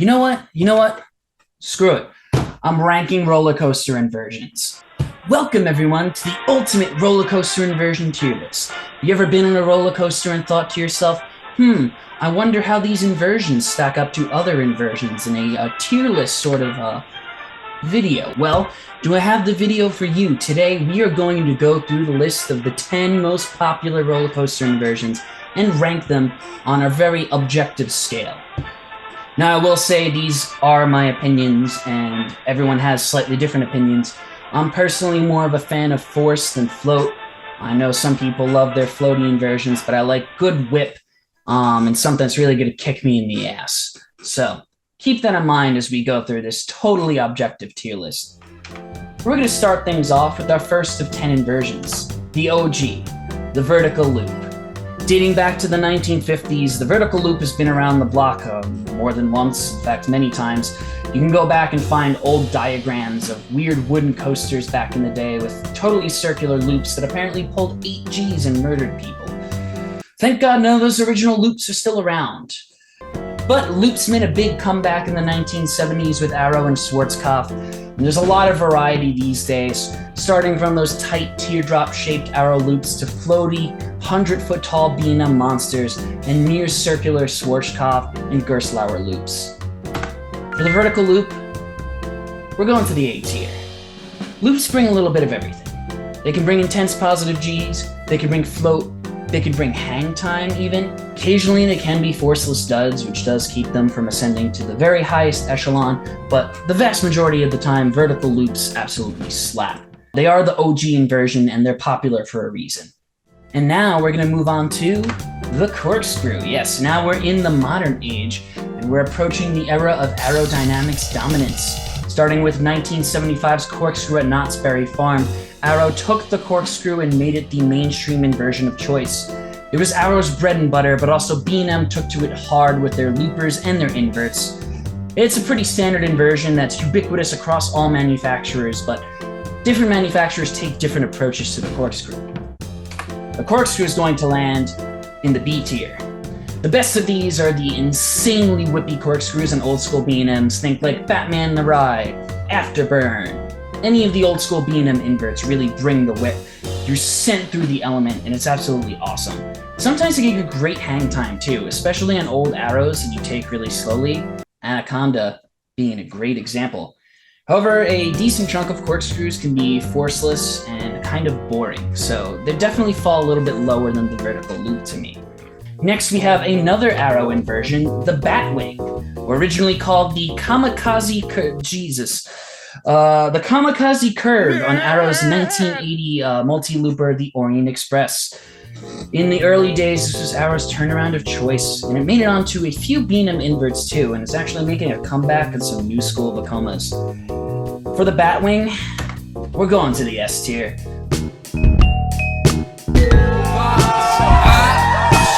You know what? You know what? Screw it. I'm ranking roller coaster inversions. Welcome everyone to the ultimate roller coaster inversion tier list. You ever been on a roller coaster and thought to yourself, I wonder how these inversions stack up to other inversions in a tier list sort of video? Well, do I have the video for you? Today we are going to go through the list of the 10 most popular roller coaster inversions and rank them on a very objective scale. Now, I will say these are my opinions, and everyone has slightly different opinions. I'm personally more of a fan of force than float. I know some people love their floaty inversions, but I like good whip and something that's really going to kick me in the ass. So keep that in mind as we go through this totally objective tier list. We're going to start things off with our first of 10 inversions, the OG, the vertical loop. Dating back to the 1950s, the vertical loop has been around the block more than once, in fact, many times. You can go back and find old diagrams of weird wooden coasters back in the day with totally circular loops that apparently pulled 8 Gs and murdered people. Thank God none of those original loops are still around. But loops made a big comeback in the 1970s with Arrow and Schwarzkopf, and there's a lot of variety these days, starting from those tight teardrop-shaped Arrow loops to floaty, 100-foot tall B&M monsters and near circular Schwarzkopf and Gerstlauer loops. For the vertical loop, we're going to the A tier. Loops bring a little bit of everything. They can bring intense positive Gs, they can bring float, they can bring hang time even. Occasionally they can be forceless duds, which does keep them from ascending to the very highest echelon, but the vast majority of the time, vertical loops absolutely slap. They are the OG inversion and they're popular for a reason. And now we're going to move on to the corkscrew. Yes, now we're in the modern age, and we're approaching the era of aerodynamics dominance. Starting with 1975's corkscrew at Knott's Berry Farm, Arrow took the corkscrew and made it the mainstream inversion of choice. It was Arrow's bread and butter, but also B&M took to it hard with their loopers and their inverts. It's a pretty standard inversion that's ubiquitous across all manufacturers, but different manufacturers take different approaches to the corkscrew. The corkscrew is going to land in the B tier. The best of these are the insanely whippy corkscrews and old school B&Ms. Think like Batman the Ride, Afterburn. Any of the old school B&M inverts really bring the whip. You're sent through the element and it's absolutely awesome. Sometimes they give you great hang time too, especially on old Arrows that you take really slowly, Anaconda being a great example. However, a decent chunk of corkscrews can be forceless and kind of boring, so they definitely fall a little bit lower than the vertical loop to me. Next, we have another Arrow inversion, the Batwing, originally called the Kamikaze the Kamikaze Curve on Arrow's 1980 multi-looper, the Orient Express. In the early days, this was Arrow's turnaround of choice, and it made it onto a few B&M inverts too, and it's actually making a comeback in some new school Vacomas. For the Batwing, we're going to the S tier.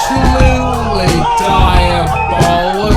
Absolutely diabolical.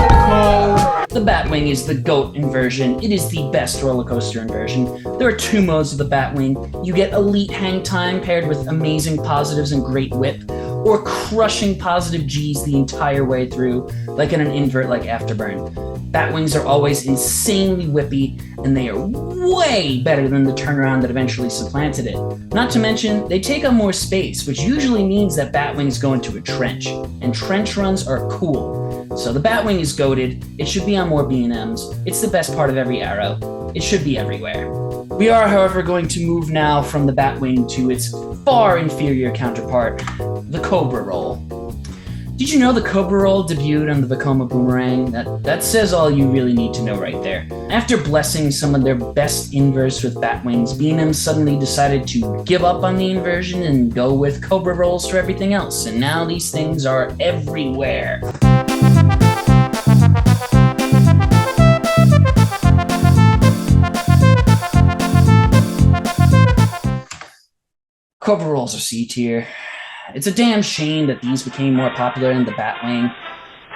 The Batwing is the GOAT inversion. It is the best roller coaster inversion. There are 2 modes of the Batwing. You get elite hang time paired with amazing positives and great whip, or crushing positive Gs the entire way through, like in an invert like Afterburn. Batwings are always insanely whippy, and they are way better than the turnaround that eventually supplanted it. Not to mention, they take up more space, which usually means that Batwings go into a trench, and trench runs are cool. So the Batwing is goated. It should be on more B&Ms. It's the best part of every Arrow. It should be everywhere. We are, however, going to move now from the Batwing to its far inferior counterpart, the Cobra Roll. Did you know the Cobra Roll debuted on the Vekoma Boomerang? That says all you really need to know right there. After blessing some of their best inverts with Batwings, B&M suddenly decided to give up on the inversion and go with Cobra Rolls for everything else, and now these things are everywhere. Cobra Rolls are C tier. It's a damn shame that these became more popular in the Batwing.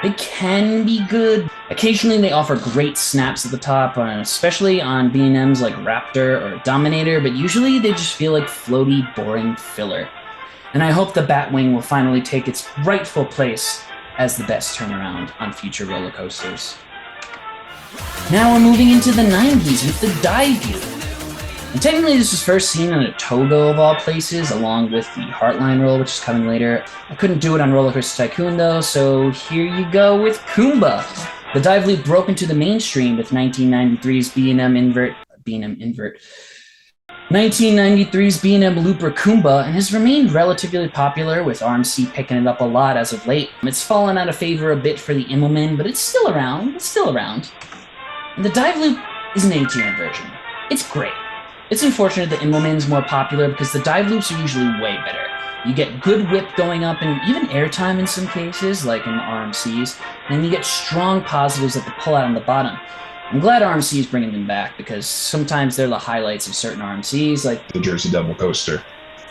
They can be good. Occasionally they offer great snaps at the top, especially on B&Ms like Raptor or Dominator, but usually they just feel like floaty, boring filler. And I hope the Batwing will finally take its rightful place as the best turnaround on future roller coasters. Now we're moving into the 90s with the dive loop. And technically this was first seen on a Togo of all places, along with the Heartline roll, which is coming later. I couldn't do it on Roller Coaster Tycoon though, so here you go with Kumba. The dive loop broke into the mainstream with 1993's B&M Invert, 1993's B&M Looper Kumba, and has remained relatively popular, with RMC picking it up a lot as of late. It's fallen out of favor a bit for the Immelman, but it's still around. And the dive loop is an A-tier inversion. It's great. It's unfortunate the Immelman's more popular because the dive loops are usually way better. You get good whip going up and even airtime in some cases, like in the RMCs, and then you get strong positives at the pull-out on the bottom. I'm glad RMC is bringing them back because sometimes they're the highlights of certain RMCs, like the Jersey Devil Coaster.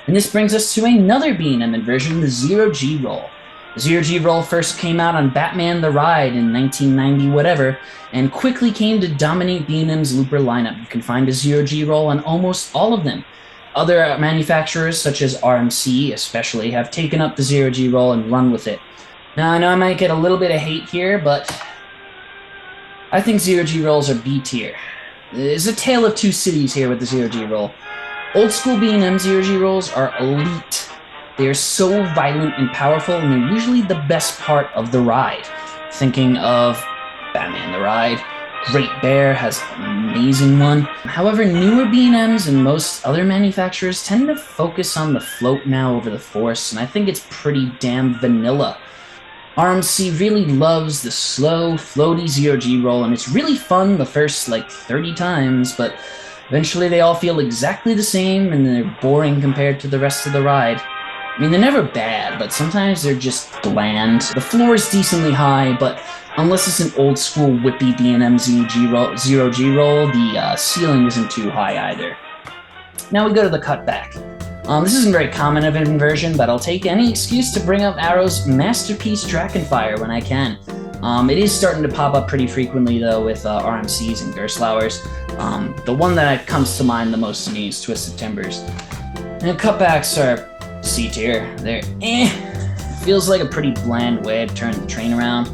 And this brings us to another B&M inversion, the Zero G Roll. The Zero G Roll first came out on Batman the Ride in 1990 whatever, and quickly came to dominate B&M's looper lineup. You can find a Zero G Roll on almost all of them. Other manufacturers, such as RMC especially, have taken up the Zero G Roll and run with it. Now, I know I might get a little bit of hate here, but I think Zero G Rolls are B tier. There's a tale of two cities here with the Zero G Roll. Old school B&M Zero G Rolls are elite. They are so violent and powerful, and they're usually the best part of the ride. Thinking of Batman the Ride, Great Bear has an amazing one. However, newer B&Ms and most other manufacturers tend to focus on the float now over the force, and I think it's pretty damn vanilla. RMC really loves the slow, floaty Zero G Roll, and it's really fun the first, 30 times, but eventually they all feel exactly the same, and they're boring compared to the rest of the ride. I mean, they're never bad, but sometimes they're just bland. The floor is decently high, but unless it's an old-school whippy B&M Zero G Roll, the ceiling isn't too high either. Now we go to the cutback. This isn't very common of an inversion, but I'll take any excuse to bring up Arrow's masterpiece Drakenfire when I can. It is starting to pop up pretty frequently, though, with RMCs and Gerstlauers. The one that comes to mind the most to me is Twisted Timbers. And cutbacks are C tier. They're feels like a pretty bland way to turn the train around.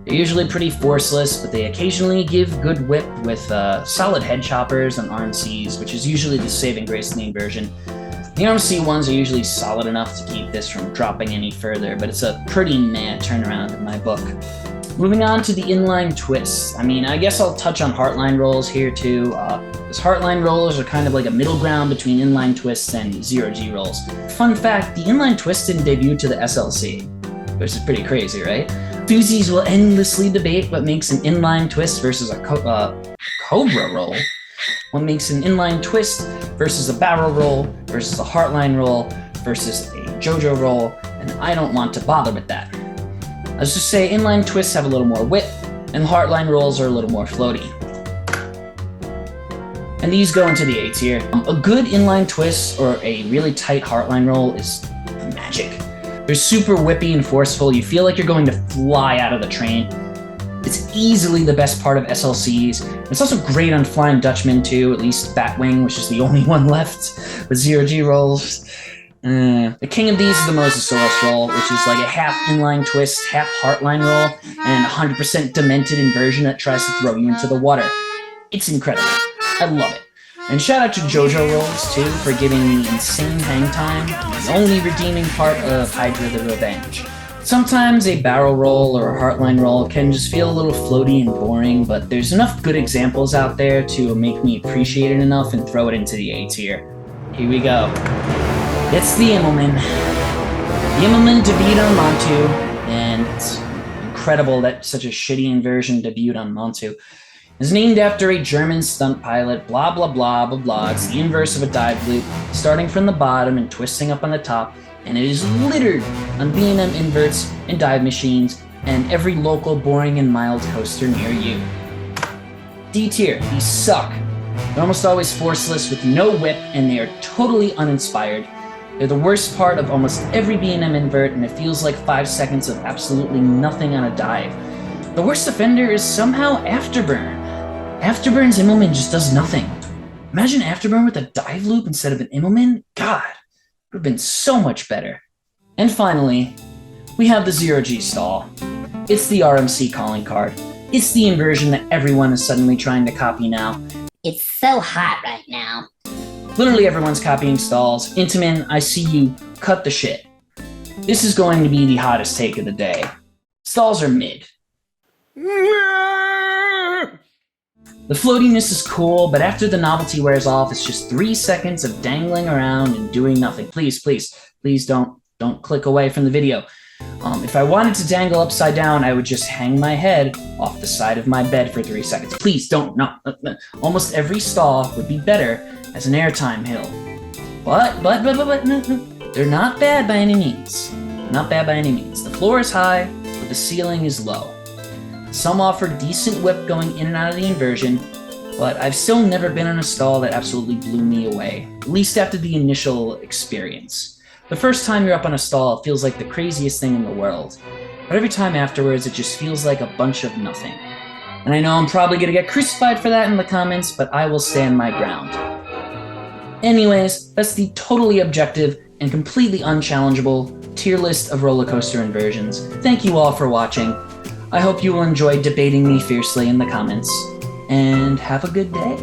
They're usually pretty forceless, but they occasionally give good whip with solid head choppers on RMCs, which is usually the saving grace in the inversion. The RMC ones are usually solid enough to keep this from dropping any further, but it's a pretty meh turnaround in my book. Moving on to the inline twists. I mean, I guess I'll touch on Heartline rolls here too. Because Heartline rolls are kind of like a middle ground between inline twists and Zero G rolls. Fun fact, the inline twist didn't debut to the SLC, which is pretty crazy, right? Enthusiasts will endlessly debate what makes an inline twist versus a Cobra roll. What makes an inline twist versus a barrel roll versus a Heartline roll versus a JoJo roll, and I don't want to bother with that. Let's just say inline twists have a little more whip, and Heartline rolls are a little more floaty. And these go into the A tier. A good inline twist or a really tight Heartline roll is magic. They're super whippy and forceful. You feel like you're going to fly out of the train. It's easily the best part of SLCs. It's also great on Flying Dutchman too, at least Batwing, which is the only one left with Zero G rolls. The king of these is the Mosasaurus roll, which is like a half inline twist, half Heartline roll, and 100% demented inversion that tries to throw you into the water. It's incredible. I love it. And shout out to JoJo rolls too for giving me insane hang time, the only redeeming part of Hydra the Revenge. Sometimes a barrel roll or a Heartline roll can just feel a little floaty and boring, but there's enough good examples out there to make me appreciate it enough and throw it into the A tier. Here we go. It's the Immelman. The Immelman debuted on Montu, and it's incredible that such a shitty inversion debuted on Montu. It's named after a German stunt pilot, blah blah blah blah blah. It's the inverse of a dive loop, starting from the bottom and twisting up on the top, and it is littered on B&M inverts and dive machines and every local boring and mild coaster near you. D tier, these suck. They're almost always forceless with no whip, and they are totally uninspired. They're the worst part of almost every B&M invert, and it feels like 5 seconds of absolutely nothing on a dive. The worst offender is somehow Afterburn. Afterburn's Immelman just does nothing. Imagine Afterburn with a dive loop instead of an Immelman? God, it would have been so much better. And finally, we have the Zero G stall. It's the RMC calling card. It's the inversion that everyone is suddenly trying to copy now. It's so hot right now. Literally everyone's copying stalls. Intamin, I see you. Cut the shit. This is going to be the hottest take of the day. Stalls are mid. The floatiness is cool, but after the novelty wears off, it's just 3 seconds of dangling around and doing nothing. Please don't click away from the video. If I wanted to dangle upside down, I would just hang my head off the side of my bed for 3 seconds. Please don't. No. Almost every stall would be better as an airtime hill. But, they're not bad by any means. Not bad by any means. The floor is high, but the ceiling is low. Some offer decent whip going in and out of the inversion, but I've still never been in a stall that absolutely blew me away, at least after the initial experience. The first time you're up on a stall, it feels like the craziest thing in the world, but every time afterwards, it just feels like a bunch of nothing. And I know I'm probably gonna get crucified for that in the comments, but I will stand my ground. Anyways, that's the totally objective and completely unchallengeable tier list of roller coaster inversions. Thank you all for watching. I hope you will enjoy debating me fiercely in the comments, and have a good day.